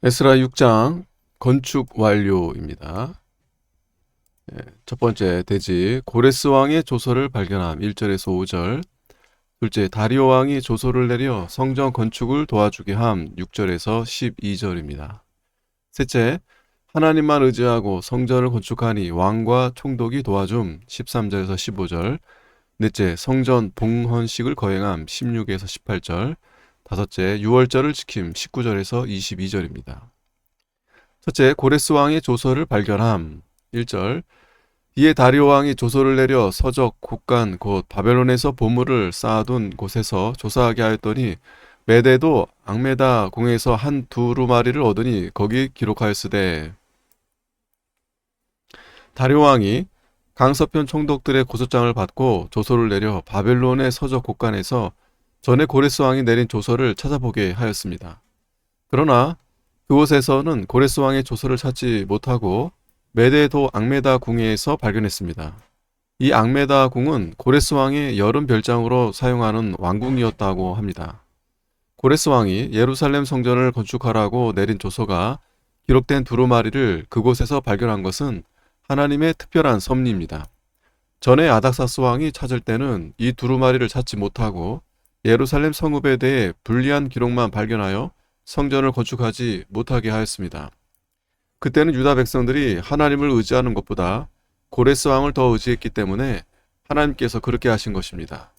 에스라 6장 건축 완료입니다. 첫 번째 대지 고레스 왕의 조서를 발견함 1절에서 5절. 둘째 다리오 왕이 조서를 내려 성전 건축을 도와주게 함 6절에서 12절입니다. 셋째 하나님만 의지하고 성전을 건축하니 왕과 총독이 도와줌 13절에서 15절. 넷째 성전 봉헌식을 거행함 16에서 18절. 다섯째 유월절을 지킴 19절에서 22절입니다. 첫째, 고레스 왕의 조서를 발견함. 1절. 이에 다리오 왕이 조서를 내려 서적, 곡간, 곧 바벨론에서 보물을 쌓아둔 곳에서 조사하게 하였더니 메대도 앙메다 공에서 한 두루마리를 얻으니 거기 기록하였으되, 다리오 왕이 강서편 총독들의 고소장을 받고 조서를 내려 바벨론의 서적 곡간에서 전에 고레스 왕이 내린 조서를 찾아보게 하였습니다. 그러나 그곳에서는 고레스 왕의 조서를 찾지 못하고 메대도 앙메다 궁에서 발견했습니다. 이 앙메다 궁은 고레스 왕의 여름 별장으로 사용하는 왕궁이었다고 합니다. 고레스 왕이 예루살렘 성전을 건축하라고 내린 조서가 기록된 두루마리를 그곳에서 발견한 것은 하나님의 특별한 섭리입니다. 전에 아닥사스 왕이 찾을 때는 이 두루마리를 찾지 못하고 예루살렘 성읍에 대해 불리한 기록만 발견하여 성전을 건축하지 못하게 하였습니다. 그때는 유다 백성들이 하나님을 의지하는 것보다 고레스 왕을 더 의지했기 때문에 하나님께서 그렇게 하신 것입니다.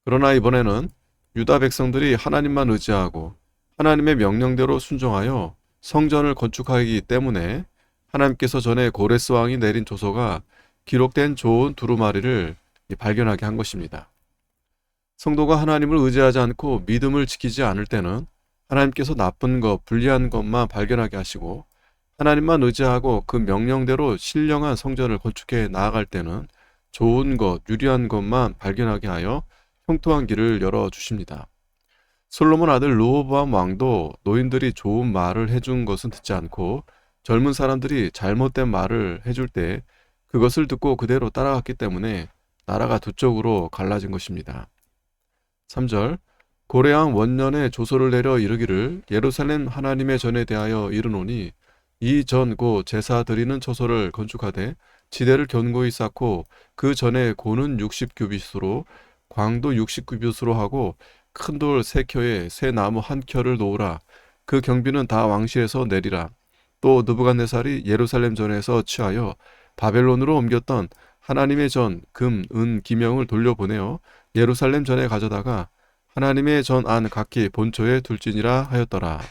그러나 이번에는 유다 백성들이 하나님만 의지하고 하나님의 명령대로 순종하여 성전을 건축하기 때문에 하나님께서 전에 고레스 왕이 내린 조서가 기록된 좋은 두루마리를 발견하게 한 것입니다. 성도가 하나님을 의지하지 않고 믿음을 지키지 않을 때는 하나님께서 나쁜 것, 불리한 것만 발견하게 하시고 하나님만 의지하고 그 명령대로 신령한 성전을 건축해 나아갈 때는 좋은 것, 유리한 것만 발견하게 하여 형통한 길을 열어주십니다. 솔로몬 아들 르호보암 왕도 노인들이 좋은 말을 해준 것은 듣지 않고 젊은 사람들이 잘못된 말을 해줄 때 그것을 듣고 그대로 따라갔기 때문에 나라가 두 쪽으로 갈라진 것입니다. 3절. 고레왕 원년에 조서를 내려 이르기를 예루살렘 하나님의 전에 대하여 이르노니 이 전 고 제사 드리는 처소를 건축하되 지대를 견고히 쌓고 그 전에 고는 60규빗으로 광도 60규빗으로 하고 큰 돌 3켜에 새 나무 1켜를 놓으라. 그 경비는 다 왕실에서 내리라. 또 느부갓네살이 예루살렘 전에서 취하여 바벨론으로 옮겼던 하나님의 전 금, 은, 기명을 돌려보내어 예루살렘 전에 가져다가 하나님의 전 안 각기 본초에 둘지니라 하였더라.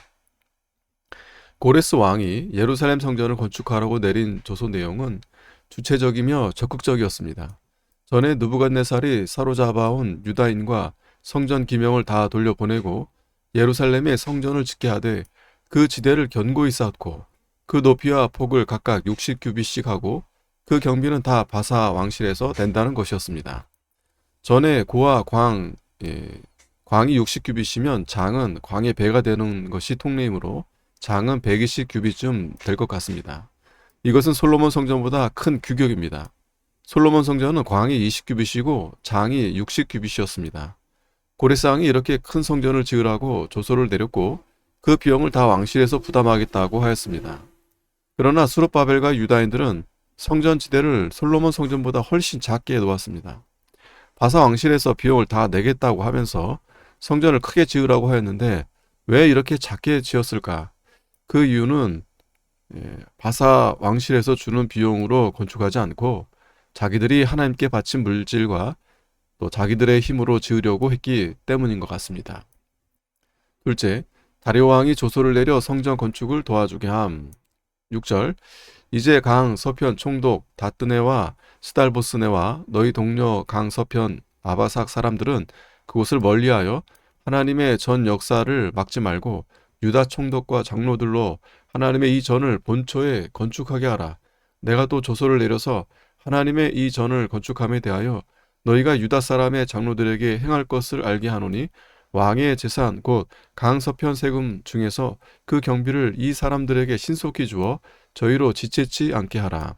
고레스 왕이 예루살렘 성전을 건축하라고 내린 조서 내용은 주체적이며 적극적이었습니다. 전에 느부갓네살이 사로잡아온 유다인과 성전 기명을 다 돌려보내고 예루살렘에 성전을 짓게 하되 그 지대를 견고히 쌓고 그 높이와 폭을 각각 60규빗씩 하고 그 경비는 다 바사 왕실에서 낸다는 것이었습니다. 전에 고와 광, 광이 60규빗이면 장은 광의 배가 되는 것이 통례이므로 장은 120규빗쯤 될 것 같습니다. 이것은 솔로몬 성전보다 큰 규격입니다. 솔로몬 성전은 광이 20규빗이고 장이 60규빗이었습니다. 고레스 왕이 이렇게 큰 성전을 지으라고 조서를 내렸고 그 비용을 다 왕실에서 부담하겠다고 하였습니다. 그러나 수룹바벨과 유다인들은 성전 지대를 솔로몬 성전보다 훨씬 작게 놓았습니다. 바사 왕실에서 비용을 다 내겠다고 하면서 성전을 크게 지으라고 하였는데 왜 이렇게 작게 지었을까? 그 이유는 바사 왕실에서 주는 비용으로 건축하지 않고 자기들이 하나님께 바친 물질과 또 자기들의 힘으로 지으려고 했기 때문인 것 같습니다. 둘째, 다리오 왕이 조서를 내려 성전 건축을 도와주게 함. 6절. 이제 강 서편 총독 다뜨네와 스달보스네와 너희 동료 강 서편 아바삭 사람들은 그곳을 멀리하여 하나님의 전 역사를 막지 말고 유다 총독과 장로들로 하나님의 이 전을 본초에 건축하게 하라. 내가 또 조서를 내려서 하나님의 이 전을 건축함에 대하여 너희가 유다 사람의 장로들에게 행할 것을 알게 하노니 왕의 재산 곧 강서편 세금 중에서 그 경비를 이 사람들에게 신속히 주어 저희로 지체치 않게 하라.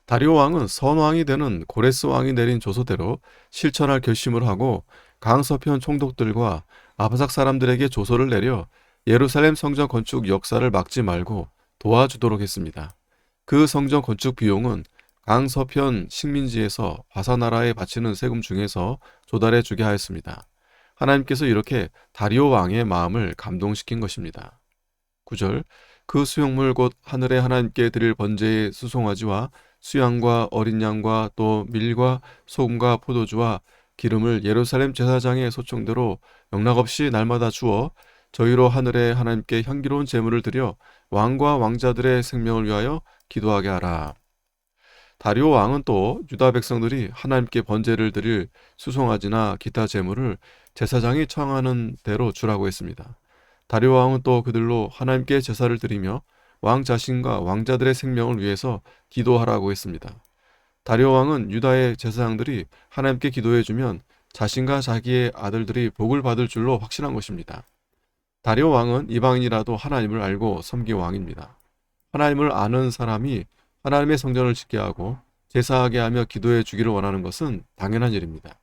다리오 왕은 선왕이 되는 고레스 왕이 내린 조서대로 실천할 결심을 하고 강서편 총독들과 아바삭 사람들에게 조서를 내려 예루살렘 성전 건축 역사를 막지 말고 도와주도록 했습니다. 그 성전 건축 비용은 강서편 식민지에서 바사나라에 바치는 세금 중에서 조달해 주게 하였습니다. 하나님께서 이렇게 다리오 왕의 마음을 감동시킨 것입니다. 9절 그 수용물 곧 하늘에 하나님께 드릴 번제의 수송아지와 수양과 어린 양과 또 밀과 소금과 포도주와 기름을 예루살렘 제사장의 소청대로 영락없이 날마다 주어 저희로 하늘에 하나님께 향기로운 제물을 드려 왕과 왕자들의 생명을 위하여 기도하게 하라. 다리오 왕은 또 유다 백성들이 하나님께 번제를 드릴 수송아지나 기타 제물을 제사장이 청하는 대로 주라고 했습니다. 다리오 왕은 또 그들로 하나님께 제사를 드리며 왕 자신과 왕자들의 생명을 위해서 기도하라고 했습니다. 다리오 왕은 유다의 제사장들이 하나님께 기도해주면 자신과 자기의 아들들이 복을 받을 줄로 확신한 것입니다. 다리오 왕은 이방인이라도 하나님을 알고 섬긴 왕입니다. 하나님을 아는 사람이 하나님의 성전을 짓게 하고 제사하게 하며 기도해 주기를 원하는 것은 당연한 일입니다.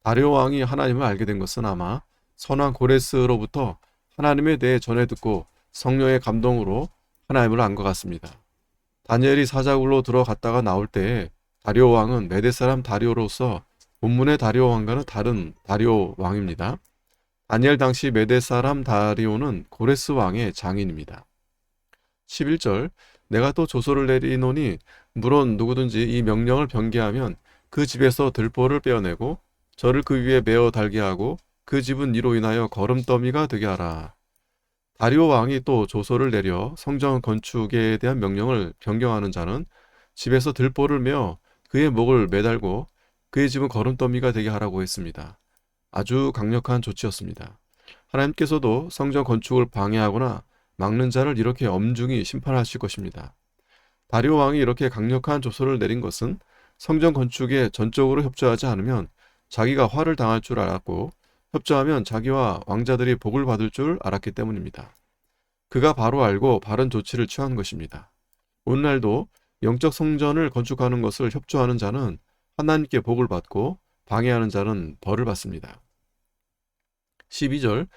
다리오 왕이 하나님을 알게 된 것은 아마 선왕 고레스로부터 하나님에 대해 전해 듣고 성령의 감동으로 하나님을 안 것 같습니다. 다니엘이 사자굴로 들어갔다가 나올 때에 다리오 왕은 메대 사람 다리오로서 본문의 다리오 왕과는 다른 다리오 왕입니다. 다니엘 당시 메대 사람 다리오는 고레스 왕의 장인입니다. 11절 내가 또 조서를 내리노니 물론 누구든지 이 명령을 변개하면 그 집에서 들보를 빼어내고 저를 그 위에 메어 달게 하고 그 집은 이로 인하여 거름더미가 되게 하라. 다리오 왕이 또 조서를 내려 성전 건축에 대한 명령을 변경하는 자는 집에서 들보를 메어 그의 목을 매달고 그의 집은 거름더미가 되게 하라고 했습니다. 아주 강력한 조치였습니다. 하나님께서도 성전 건축을 방해하거나 막는 자를 이렇게 엄중히 심판하실 것입니다. 다리오 왕이 이렇게 강력한 조서를 내린 것은 성전 건축에 전적으로 협조하지 않으면 자기가 화를 당할 줄 알았고 협조하면 자기와 왕자들이 복을 받을 줄 알았기 때문입니다. 그가 바로 알고 바른 조치를 취한 것입니다. 오늘날도 영적 성전을 건축하는 것을 협조하는 자는 하나님께 복을 받고 방해하는 자는 벌을 받습니다. 12절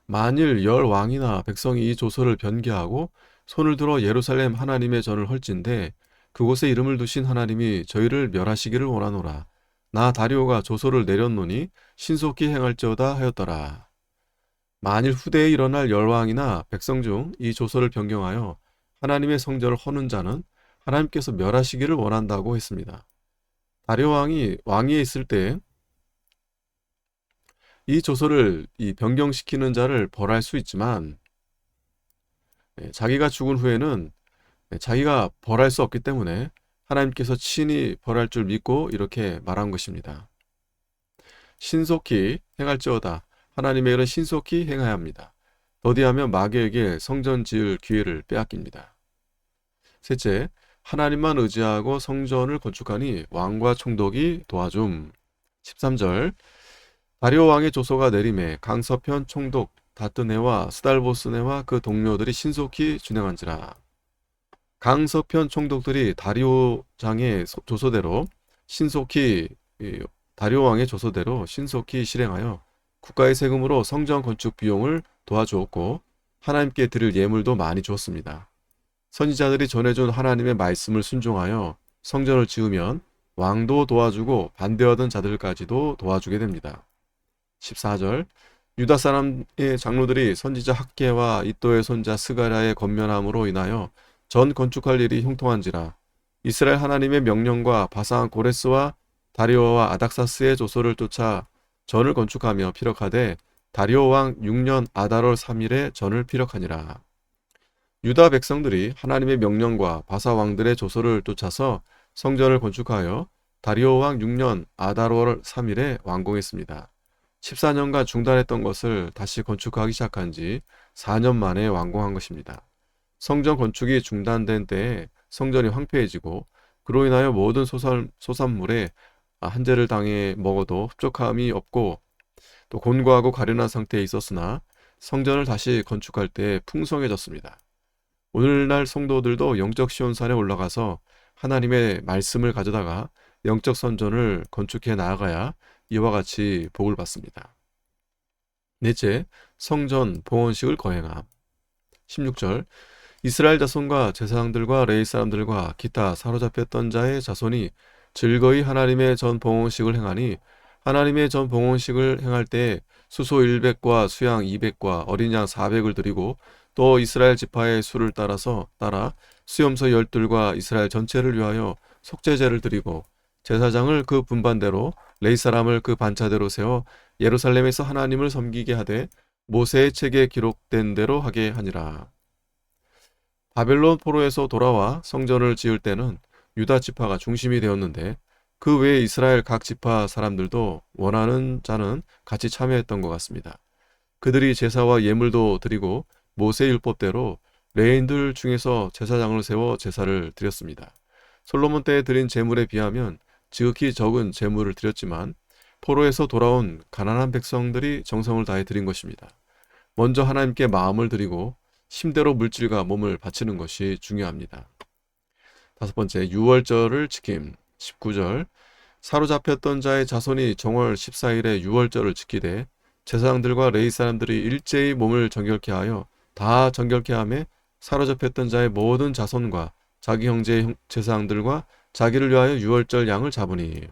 만일 열 왕이나 백성이 이 조서를 변개하고 손을 들어 예루살렘 하나님의 전을 헐진대 그곳에 이름을 두신 하나님이 저희를 멸하시기를 원하노라. 나 다리오가 조서를 내렸노니 신속히 행할지어다 하였더라. 만일 후대에 일어날 열왕이나 백성 중 이 조서를 변경하여 하나님의 성전을 허는 자는 하나님께서 멸하시기를 원한다고 했습니다. 다리오 왕이 왕위에 있을 때 이 조서를 변경시키는 자를 벌할 수 있지만 자기가 죽은 후에는 자기가 벌할 수 없기 때문에 하나님께서 친히 벌할 줄 믿고 이렇게 말한 것입니다. 신속히 행할지어다. 하나님의 일은 신속히 행해야 합니다. 더디하면 마귀에게 성전 지을 기회를 빼앗깁니다. 셋째, 하나님만 의지하고 성전을 건축하니 왕과 총독이 도와줌. 13절 다리오 왕의 조서가 내림에 강서편 총독 다뜨네와 스달보스네와 그 동료들이 신속히 준행한지라. 강서편 총독들이 다리오 장의 조서대로 신속히 다리오 왕의 조서대로 신속히 실행하여 국가의 세금으로 성전 건축 비용을 도와주었고 하나님께 드릴 예물도 많이 주었습니다. 선지자들이 전해준 하나님의 말씀을 순종하여 성전을 지으면 왕도 도와주고 반대하던 자들까지도 도와주게 됩니다. 14절 유다 사람의 장로들이 선지자 학계와 이도의 손자 스가랴의 권면함으로 인하여 전 건축할 일이 형통한지라. 이스라엘 하나님의 명령과 바산 고레스와 다리오와 아닥사스의 조서를 쫓아 전을 건축하며 피력하되 다리오 왕 6년 아달월 3일에 전을 피력하니라. 유다 백성들이 하나님의 명령과 바사 왕들의 조서를 쫓아서 성전을 건축하여 다리오 왕 6년 아달월 3일에 완공했습니다. 14년간 중단했던 것을 다시 건축하기 시작한 지 4년 만에 완공한 것입니다. 성전 건축이 중단된 때에 성전이 황폐해지고 그로 인하여 모든 소산물에 한재를 당해 먹어도 흡족함이 없고 또 곤고하고 가련한 상태에 있었으나 성전을 다시 건축할 때 풍성해졌습니다. 오늘날 성도들도 영적 시온산에 올라가서 하나님의 말씀을 가져다가 영적 성전을 건축해 나아가야 이와 같이 복을 받습니다. 넷째, 성전 봉헌식을 거행함. 16절 이스라엘 자손과 제사장들과 레위 사람들과 기타 사로잡혔던 자의 자손이 즐거이 하나님의 전 봉헌식을 행하니 하나님의 전 봉헌식을 행할 때에 수소 100과 수양 200과 어린 양 400을 드리고 또 이스라엘 지파의 수를 따라 수염소 12과 이스라엘 전체를 위하여 속죄제를 드리고 제사장을 그 분반대로 레위 사람을 그 반차대로 세워 예루살렘에서 하나님을 섬기게 하되 모세의 책에 기록된 대로 하게 하니라. 바벨론 포로에서 돌아와 성전을 지을 때는 유다 지파가 중심이 되었는데 그 외에 이스라엘 각 지파 사람들도 원하는 자는 같이 참여했던 것 같습니다. 그들이 제사와 예물도 드리고 모세 율법대로 레인들 중에서 제사장을 세워 제사를 드렸습니다. 솔로몬 때에 드린 제물에 비하면 지극히 적은 제물을 드렸지만 포로에서 돌아온 가난한 백성들이 정성을 다해 드린 것입니다. 먼저 하나님께 마음을 드리고 힘대로 물질과 몸을 바치는 것이 중요합니다. 다섯 번째, 유월절을 지킴. 19절 사로잡혔던 자의 자손이 정월 14일에 유월절을 지키되 제사장들과 레위 사람들이 일제히 몸을 정결케 하여 다 정결케 하며 사로잡혔던 자의 모든 자손과 자기 형제 제사장들과 자기를 위하여 유월절 양을 잡으니.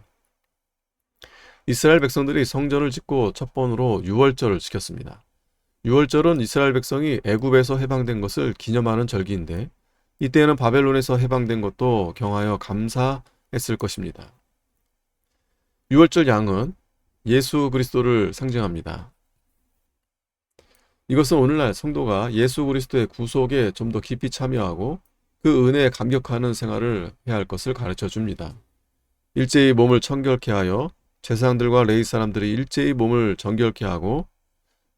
이스라엘 백성들이 성전을 짓고 첫 번으로 유월절을 지켰습니다. 유월절은 이스라엘 백성이 애굽에서 해방된 것을 기념하는 절기인데 이때에는 바벨론에서 해방된 것도 경하여 감사했을 것입니다. 유월절 양은 예수 그리스도를 상징합니다. 이것은 오늘날 성도가 예수 그리스도의 구속에 좀 더 깊이 참여하고 그 은혜에 감격하는 생활을 해야 할 것을 가르쳐 줍니다. 일제히 몸을 청결케 하여 제사장들과 레위 사람들이 일제히 몸을 정결케 하고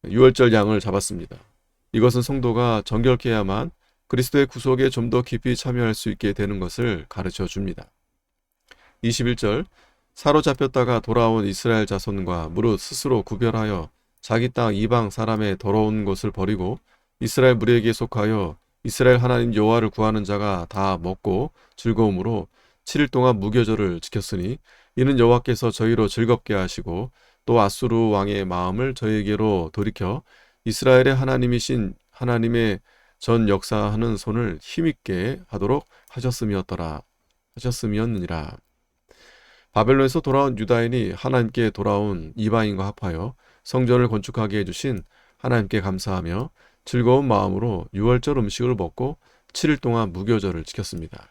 유월절 양을 잡았습니다. 이것은 성도가 정결케 해야만 그리스도의 구속에 좀 더 깊이 참여할 수 있게 되는 것을 가르쳐 줍니다. 21절 사로잡혔다가 돌아온 이스라엘 자손과 무릇 스스로 구별하여 자기 땅 이방 사람의 더러운 것을 버리고 이스라엘 무리에게 속하여 이스라엘 하나님 여호와를 구하는 자가 다 먹고 즐거움으로 7일 동안 무교절을 지켰으니 이는 여호와께서 저희로 즐겁게 하시고 또 아수르 왕의 마음을 저희에게로 돌이켜 이스라엘의 하나님이신 하나님의 전 역사하는 손을 힘있게 하도록 하셨음이었느니라. 바벨론에서 돌아온 유다인이 하나님께 돌아온 이방인과 합하여 성전을 건축하게 해주신 하나님께 감사하며 즐거운 마음으로 유월절 음식을 먹고 7일 동안 무교절을 지켰습니다.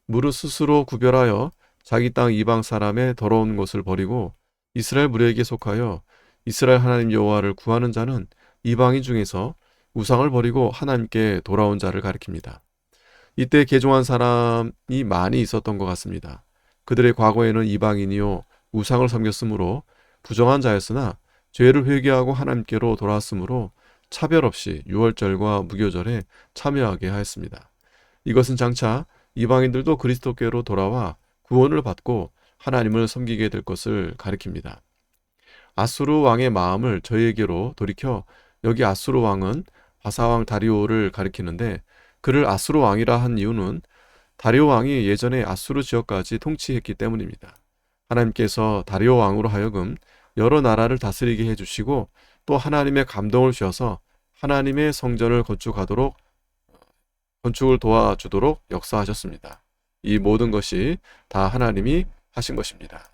무릇 스스로 구별하여 자기 땅 이방 사람의 더러운 것을 버리고 이스라엘 무리에게 속하여 이스라엘 하나님 여호와를 구하는 자는 이방인 중에서 우상을 버리고 하나님께 돌아온 자를 가리킵니다. 이때 개종한 사람이 많이 있었던 것 같습니다. 그들의 과거에는 이방인이요 우상을 섬겼으므로 부정한 자였으나 죄를 회개하고 하나님께로 돌아왔으므로 차별 없이 유월절과 무교절에 참여하게 하였습니다. 이것은 장차 이방인들도 그리스도께로 돌아와 구원을 받고 하나님을 섬기게 될 것을 가리킵니다. 아수르 왕의 마음을 저희에게로 돌이켜 여기 아수르 왕은 바사왕 다리오를 가리키는데 그를 아수르 왕이라 한 이유는 다리오 왕이 예전에 아수르 지역까지 통치했기 때문입니다. 하나님께서 다리오 왕으로 하여금 여러 나라를 다스리게 해주시고 또 하나님의 감동을 주셔서 하나님의 성전을 건축을 도와주도록 역사하셨습니다. 이 모든 것이 다 하나님이 하신 것입니다.